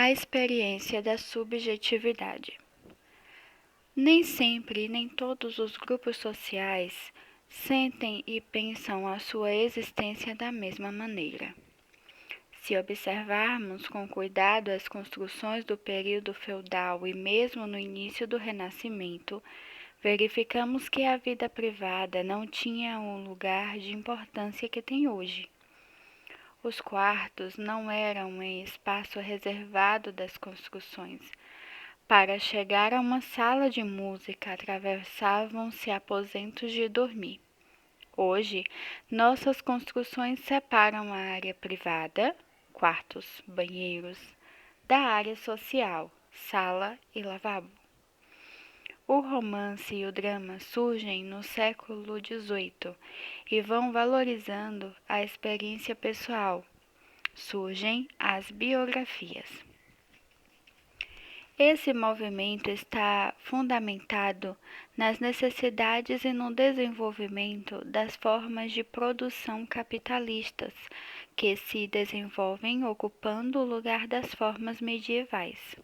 A experiência da subjetividade. Nem sempre e nem todos os grupos sociais sentem e pensam a sua existência da mesma maneira. Se observarmos com cuidado as construções do período feudal e mesmo no início do Renascimento, verificamos que a vida privada não tinha o lugar de importância que tem hoje. Os quartos não eram um espaço reservado das construções. Para chegar a uma sala de música, atravessavam-se aposentos de dormir. Hoje, nossas construções separam a área privada, quartos, banheiros, da área social, sala e lavabo. O romance e o drama surgem no século XVIII e vão valorizando a experiência pessoal. Surgem as biografias. Esse movimento está fundamentado nas necessidades e no desenvolvimento das formas de produção capitalistas, que se desenvolvem ocupando o lugar das formas medievais.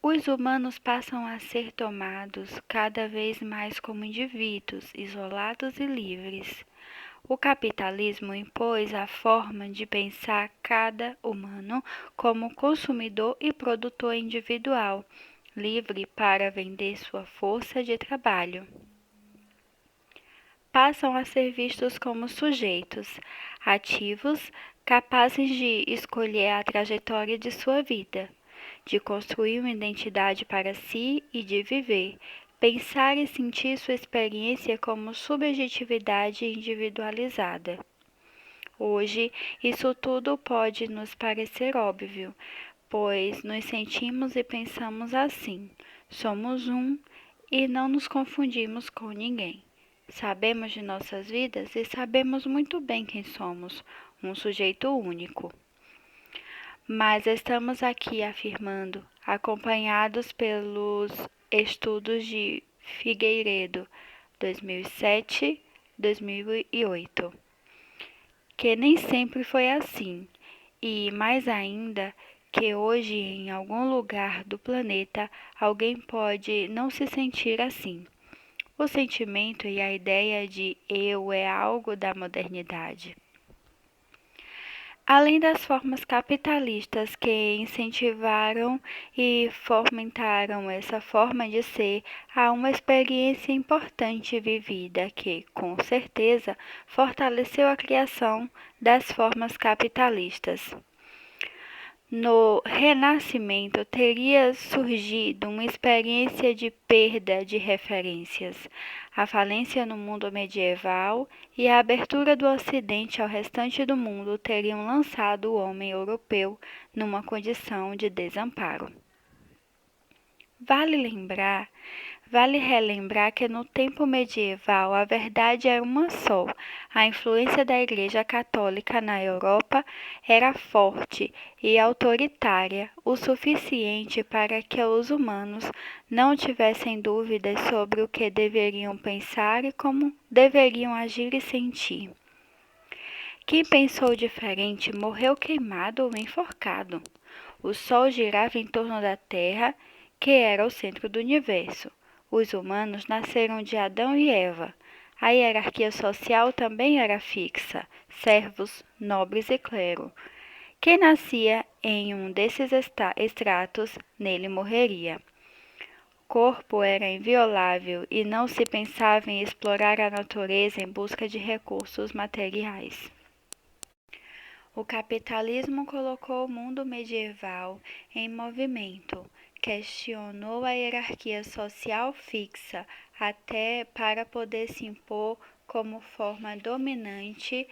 Os humanos passam a ser tomados cada vez mais como indivíduos isolados e livres. O capitalismo impôs a forma de pensar cada humano como consumidor e produtor individual, livre para vender sua força de trabalho. Passam a ser vistos como sujeitos ativos, capazes de escolher a trajetória de sua vida, de construir uma identidade para si e de viver, pensar e sentir sua experiência como subjetividade individualizada. Hoje, isso tudo pode nos parecer óbvio, pois nos sentimos e pensamos assim: somos um e não nos confundimos com ninguém. Sabemos de nossas vidas e sabemos muito bem quem somos, um sujeito único. Mas estamos aqui afirmando, acompanhados pelos estudos de Figueiredo, 2007-2008, que nem sempre foi assim, e mais ainda que hoje em algum lugar do planeta alguém pode não se sentir assim. O sentimento e a ideia de eu é algo da modernidade. Além das formas capitalistas que incentivaram e fomentaram essa forma de ser, há uma experiência importante vivida que, com certeza, fortaleceu a criação das formas capitalistas. No Renascimento teria surgido uma experiência de perda de referências, a falência no mundo medieval e a abertura do Ocidente ao restante do mundo teriam lançado o homem europeu numa condição de desamparo. Vale relembrar que no tempo medieval a verdade era uma só. A influência da Igreja Católica na Europa era forte e autoritária o suficiente para que os humanos não tivessem dúvidas sobre o que deveriam pensar e como deveriam agir e sentir. Quem pensou diferente morreu queimado ou enforcado. O Sol girava em torno da Terra, que era o centro do universo. Os humanos nasceram de Adão e Eva. A hierarquia social também era fixa: servos, nobres e clero. Quem nascia em um desses estratos, nele morreria. Corpo era inviolável e não se pensava em explorar a natureza em busca de recursos materiais. O capitalismo colocou o mundo medieval em movimento, questionou a hierarquia social fixa até para poder se impor como forma dominante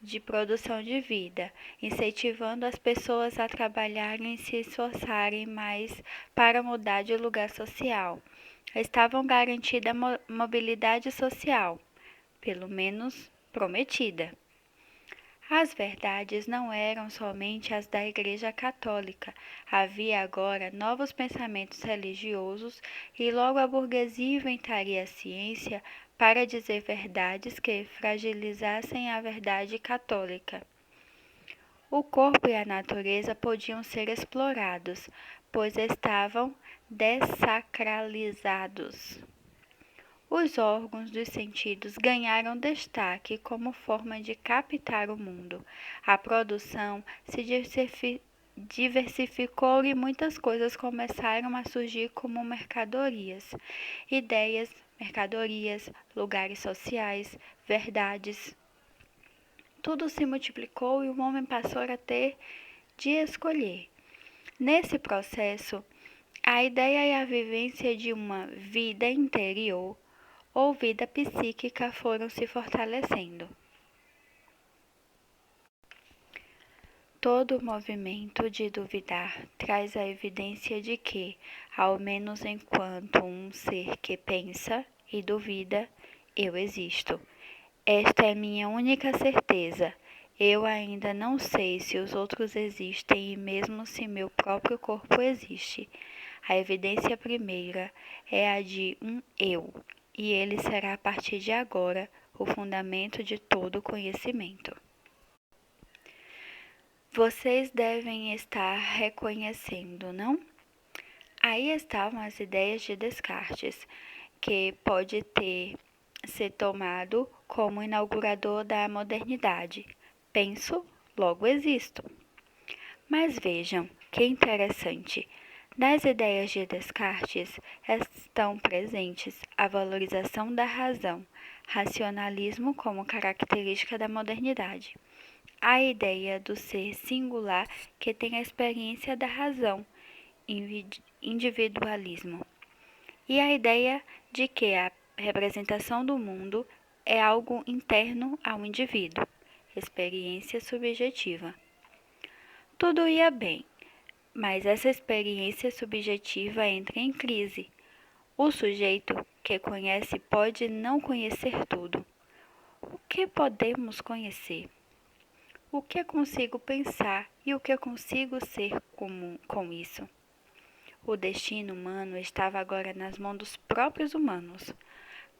de produção de vida, incentivando as pessoas a trabalharem e se esforçarem mais para mudar de lugar social. Estavam garantida a mobilidade social, pelo menos prometida. As verdades não eram somente as da Igreja Católica. Havia agora novos pensamentos religiosos e logo a burguesia inventaria a ciência para dizer verdades que fragilizassem a verdade católica. O corpo e a natureza podiam ser explorados, pois estavam dessacralizados. Os órgãos dos sentidos ganharam destaque como forma de captar o mundo. A produção se diversificou e muitas coisas começaram a surgir como mercadorias, lugares sociais, verdades. Tudo se multiplicou e o homem passou a ter de escolher. Nesse processo, a ideia e a vivência de uma vida interior ou vida psíquica foram se fortalecendo. Todo movimento de duvidar traz a evidência de que, ao menos enquanto um ser que pensa e duvida, eu existo. Esta é minha única certeza. Eu ainda não sei se os outros existem e mesmo se meu próprio corpo existe. A evidência primeira é a de um eu, e ele será a partir de agora o fundamento de todo conhecimento. Vocês devem estar reconhecendo, não? Aí estavam as ideias de Descartes, que pode ter se tomado como inaugurador da modernidade. Penso, logo existo. Mas vejam, que interessante. Nas ideias de Descartes estão presentes a valorização da razão, racionalismo como característica da modernidade, a ideia do ser singular que tem a experiência da razão, individualismo, e a ideia de que a representação do mundo é algo interno ao indivíduo, experiência subjetiva. Tudo ia bem, mas essa experiência subjetiva entra em crise. O sujeito que conhece pode não conhecer tudo. O que podemos conhecer? O que consigo pensar e o que consigo ser com isso? O destino humano estava agora nas mãos dos próprios humanos.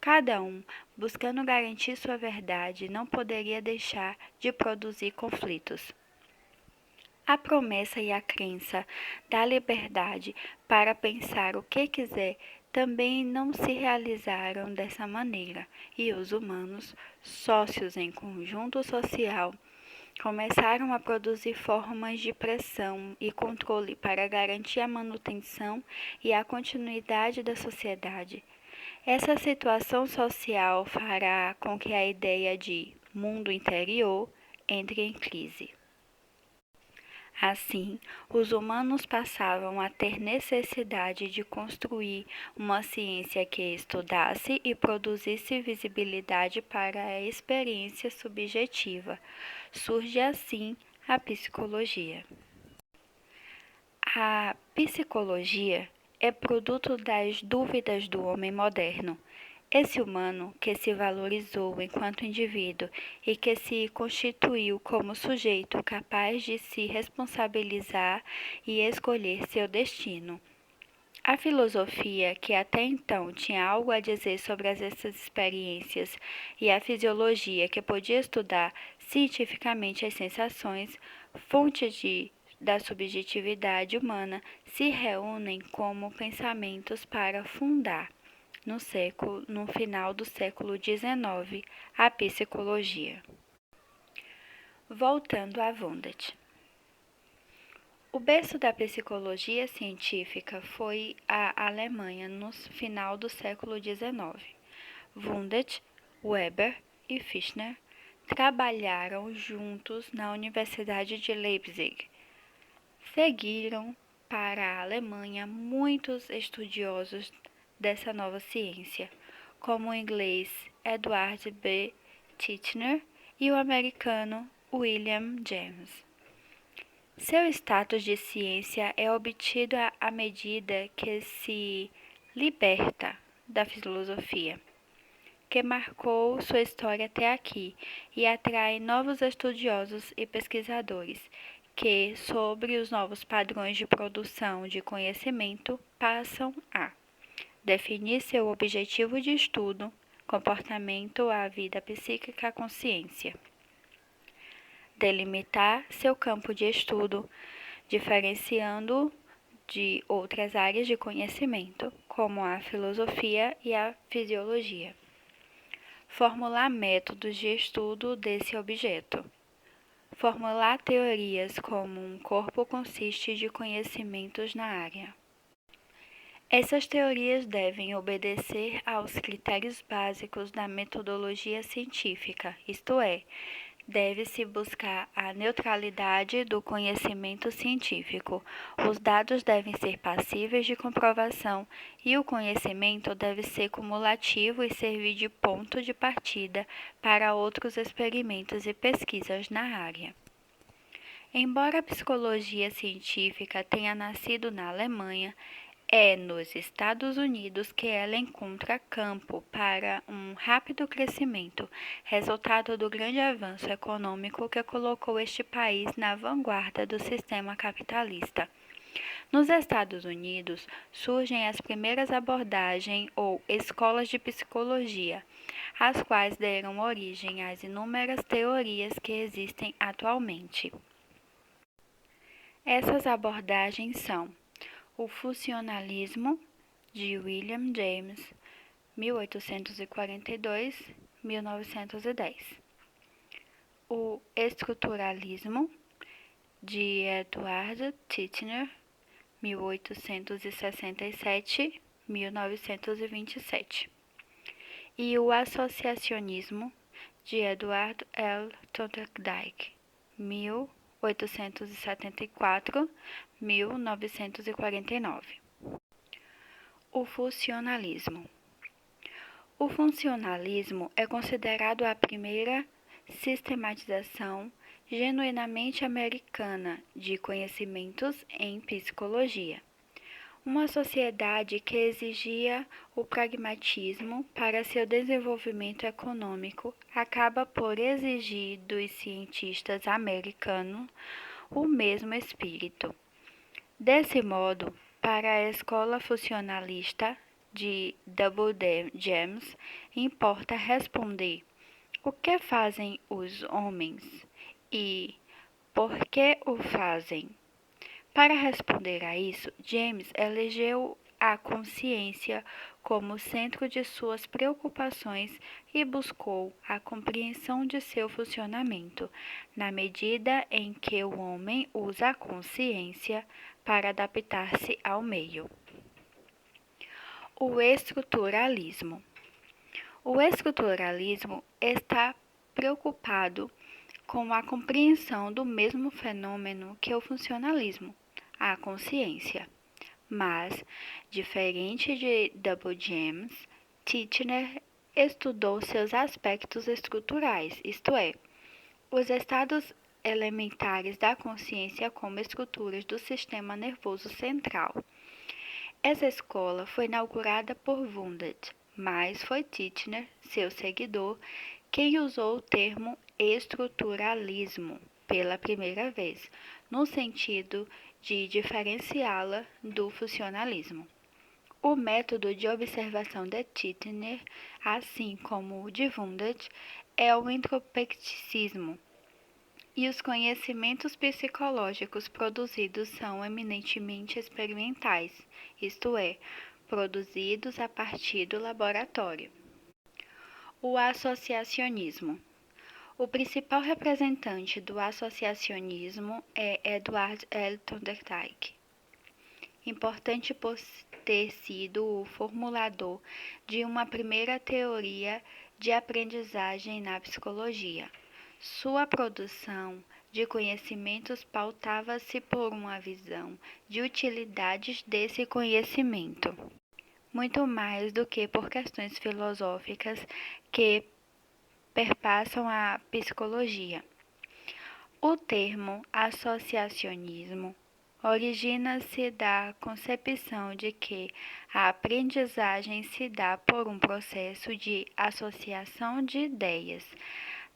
Cada um, buscando garantir sua verdade, não poderia deixar de produzir conflitos. A promessa e a crença da liberdade para pensar o que quiser também não se realizaram dessa maneira, e os humanos, sócios em conjunto social, começaram a produzir formas de pressão e controle para garantir a manutenção e a continuidade da sociedade. Essa situação social fará com que a ideia de mundo interior entre em crise. Assim, os humanos passavam a ter necessidade de construir uma ciência que estudasse e produzisse visibilidade para a experiência subjetiva. Surge assim a psicologia. A psicologia é produto das dúvidas do homem moderno. Esse humano que se valorizou enquanto indivíduo e que se constituiu como sujeito capaz de se responsabilizar e escolher seu destino. A filosofia, que até então tinha algo a dizer sobre essas experiências, e a fisiologia, que podia estudar cientificamente as sensações, da subjetividade humana, se reúnem como pensamentos para fundar no final do século XIX, a psicologia. Voltando a Wundt. O berço da psicologia científica foi a Alemanha no final do século XIX. Wundt, Weber e Fichte trabalharam juntos na Universidade de Leipzig. Seguiram para a Alemanha muitos estudiosos dessa nova ciência, como o inglês Edward B. Titchener e o americano William James. Seu status de ciência é obtido à medida que se liberta da filosofia, que marcou sua história até aqui, e atrai novos estudiosos e pesquisadores, que, sobre os novos padrões de produção de conhecimento, passam a definir seu objetivo de estudo, comportamento, a vida psíquica, a consciência. delimitar seu campo de estudo, diferenciando-o de outras áreas de conhecimento, como a filosofia e a fisiologia. Formular métodos de estudo desse objeto. Formular teorias como um corpo consiste de conhecimentos na área. Essas teorias devem obedecer aos critérios básicos da metodologia científica, isto é, deve-se buscar a neutralidade do conhecimento científico. Os dados devem ser passíveis de comprovação e o conhecimento deve ser cumulativo e servir de ponto de partida para outros experimentos e pesquisas na área. Embora a psicologia científica tenha nascido na Alemanha, é nos Estados Unidos que ela encontra campo para um rápido crescimento, resultado do grande avanço econômico que colocou este país na vanguarda do sistema capitalista. Nos Estados Unidos, surgem as primeiras abordagens ou escolas de psicologia, as quais deram origem às inúmeras teorias que existem atualmente. Essas abordagens são o funcionalismo, de William James, 1842-1910. O estruturalismo, de Edward Titchener, 1867-1927. E o associacionismo, de Edward L. Thorndike, 1874-1949. O funcionalismo. O funcionalismo é considerado a primeira sistematização genuinamente americana de conhecimentos em psicologia. Uma sociedade que exigia o pragmatismo para seu desenvolvimento econômico acaba por exigir dos cientistas americanos o mesmo espírito. Desse modo, para a escola funcionalista de Double James, importa responder: o que fazem os homens e por que o fazem? Para responder a isso, James elegeu a consciência como centro de suas preocupações e buscou a compreensão de seu funcionamento, na medida em que o homem usa a consciência para adaptar-se ao meio. O estruturalismo. O estruturalismo está preocupado com a compreensão do mesmo fenômeno que o funcionalismo, a consciência. Mas, diferente de Double James, Titchener estudou seus aspectos estruturais, isto é, os estados elementares da consciência como estruturas do sistema nervoso central. Essa escola foi inaugurada por Wundt, mas foi Titchener, seu seguidor, quem usou o termo estruturalismo pela primeira vez, no sentido de diferenciá-la do funcionalismo. O método de observação de Titchener, assim como o de Wundt, é o introspectivismo, e os conhecimentos psicológicos produzidos são eminentemente experimentais, isto é, produzidos a partir do laboratório. O associacionismo. O principal representante do associacionismo é Edward L. Thorndike, importante por ter sido o formulador de uma primeira teoria de aprendizagem na psicologia. Sua produção de conhecimentos pautava-se por uma visão de utilidades desse conhecimento, muito mais do que por questões filosóficas que perpassam a psicologia. O termo associacionismo origina-se da concepção de que a aprendizagem se dá por um processo de associação de ideias,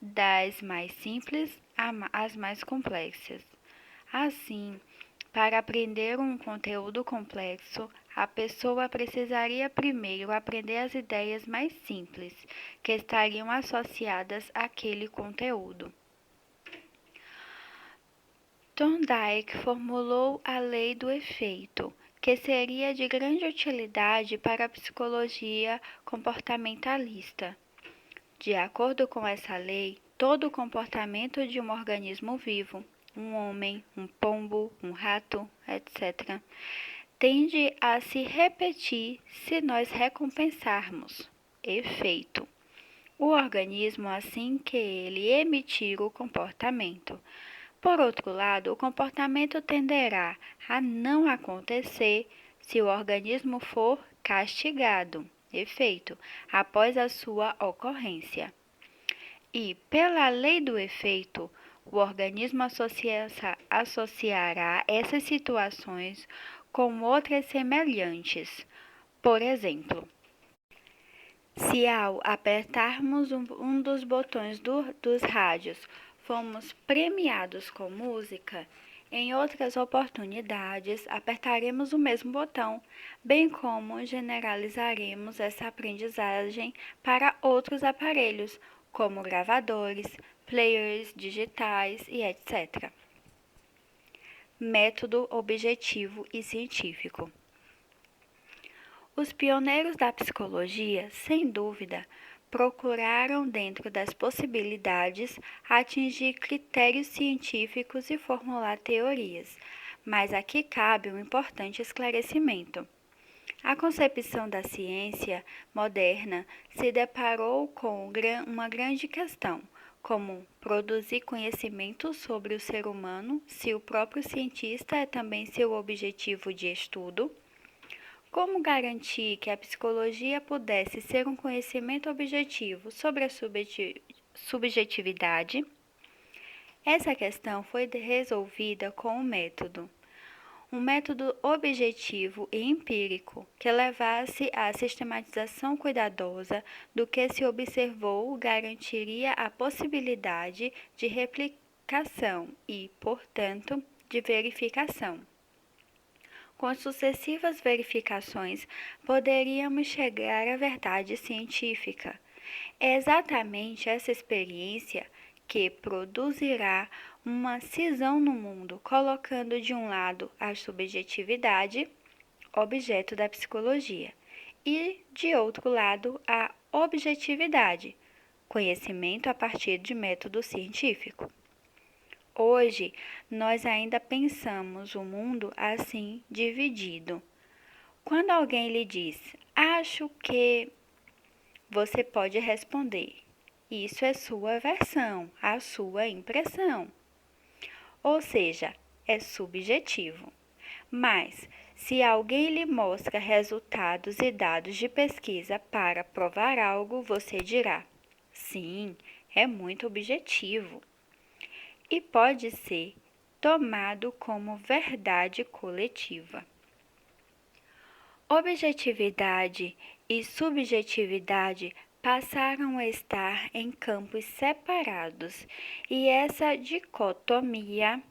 das mais simples às mais complexas. Assim, para aprender um conteúdo complexo, a pessoa precisaria primeiro aprender as ideias mais simples, que estariam associadas àquele conteúdo. Thorndike formulou a lei do efeito, que seria de grande utilidade para a psicologia comportamentalista. De acordo com essa lei, todo o comportamento de um organismo vivo, um homem, um pombo, um rato, etc., tende a se repetir se nós recompensarmos. Efeito. O organismo assim que ele emitir o comportamento. Por outro lado, o comportamento tenderá a não acontecer se o organismo for castigado. Efeito. Após a sua ocorrência. E, pela lei do efeito, o organismo associará essas situações com outras semelhantes. Por exemplo, se ao apertarmos um dos botões dos rádios fomos premiados com música, em outras oportunidades apertaremos o mesmo botão, bem como generalizaremos essa aprendizagem para outros aparelhos, como gravadores, players digitais e etc. Método objetivo e científico. Os pioneiros da psicologia, sem dúvida, procuraram, dentro das possibilidades, atingir critérios científicos e formular teorias, mas aqui cabe um importante esclarecimento. A concepção da ciência moderna se deparou com uma grande questão, como produzir conhecimento sobre o ser humano, se o próprio cientista é também seu objetivo de estudo. Como garantir que a psicologia pudesse ser um conhecimento objetivo sobre a subjetividade? Essa questão foi resolvida com um método objetivo e empírico que levasse à sistematização cuidadosa do que se observou garantiria a possibilidade de replicação e, portanto, de verificação. Com sucessivas verificações, poderíamos chegar à verdade científica. É exatamente essa experiência que produzirá uma cisão no mundo, colocando de um lado a subjetividade, objeto da psicologia, e de outro lado a objetividade, conhecimento a partir de método científico. Hoje, nós ainda pensamos o mundo assim dividido. Quando alguém lhe diz, acho que, você pode responder, isso é sua versão, a sua impressão. Ou seja, é subjetivo. Mas, se alguém lhe mostra resultados e dados de pesquisa para provar algo, você dirá, sim, é muito objetivo. E pode ser tomado como verdade coletiva. Objetividade e subjetividade passaram a estar em campos separados, e essa dicotomia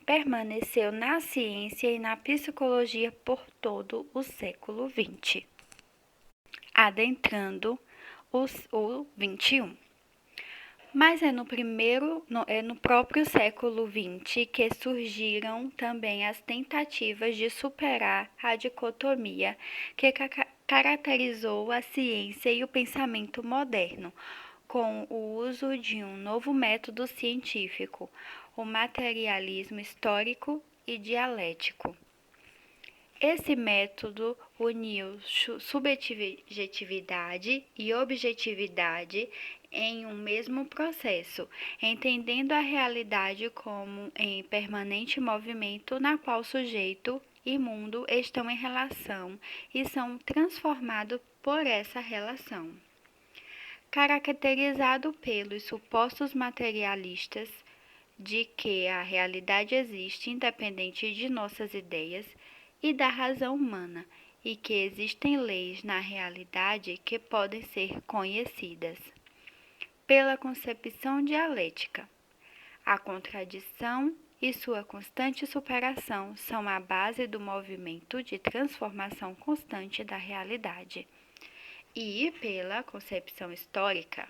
permaneceu na ciência e na psicologia por todo o século XX, adentrando o XXI. Mas é no próprio século XX que surgiram também as tentativas de superar a dicotomia que caracterizou a ciência e o pensamento moderno, com o uso de um novo método científico, o materialismo histórico e dialético. Esse método uniu subjetividade e objetividade em um mesmo processo, entendendo a realidade como em permanente movimento na qual sujeito e mundo estão em relação e são transformados por essa relação. Caracterizado pelos supostos materialistas de que a realidade existe independente de nossas ideias e da razão humana, e que existem leis na realidade que podem ser conhecidas. Pela concepção dialética, a contradição e sua constante superação são a base do movimento de transformação constante da realidade. E pela concepção histórica,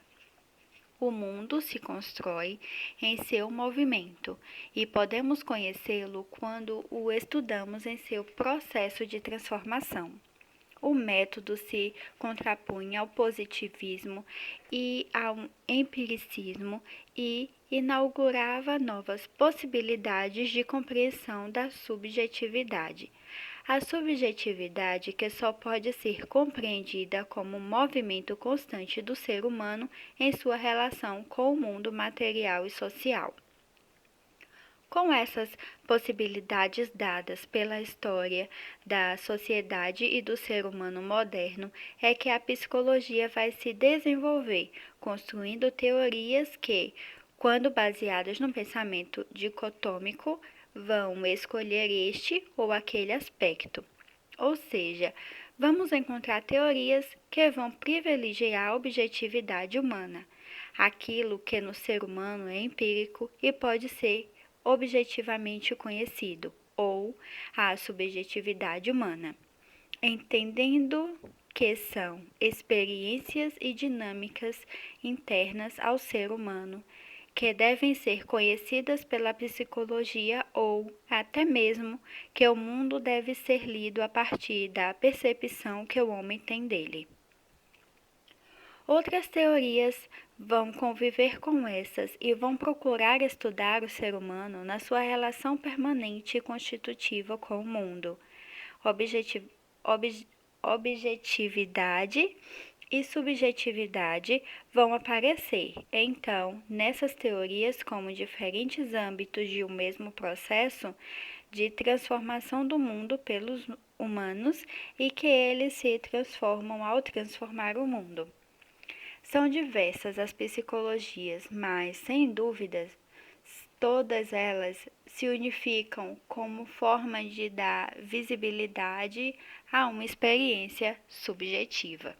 o mundo se constrói em seu movimento e podemos conhecê-lo quando o estudamos em seu processo de transformação. O método se contrapunha ao positivismo e ao empiricismo e inaugurava novas possibilidades de compreensão da subjetividade. A subjetividade que só pode ser compreendida como um movimento constante do ser humano em sua relação com o mundo material e social. Com essas possibilidades dadas pela história da sociedade e do ser humano moderno, é que a psicologia vai se desenvolver, construindo teorias que, quando baseadas no pensamento dicotômico, vão escolher este ou aquele aspecto. Ou seja, vamos encontrar teorias que vão privilegiar a objetividade humana, aquilo que no ser humano é empírico e pode ser objetivamente conhecido, ou a subjetividade humana, entendendo que são experiências e dinâmicas internas ao ser humano que devem ser conhecidas pela psicologia ou até mesmo que o mundo deve ser lido a partir da percepção que o homem tem dele. Outras teorias vão conviver com essas e vão procurar estudar o ser humano na sua relação permanente e constitutiva com o mundo. Objetividade e subjetividade vão aparecer, então, nessas teorias como diferentes âmbitos de um mesmo processo de transformação do mundo pelos humanos e que eles se transformam ao transformar o mundo. São diversas as psicologias, mas, sem dúvidas, todas elas se unificam como forma de dar visibilidade a uma experiência subjetiva.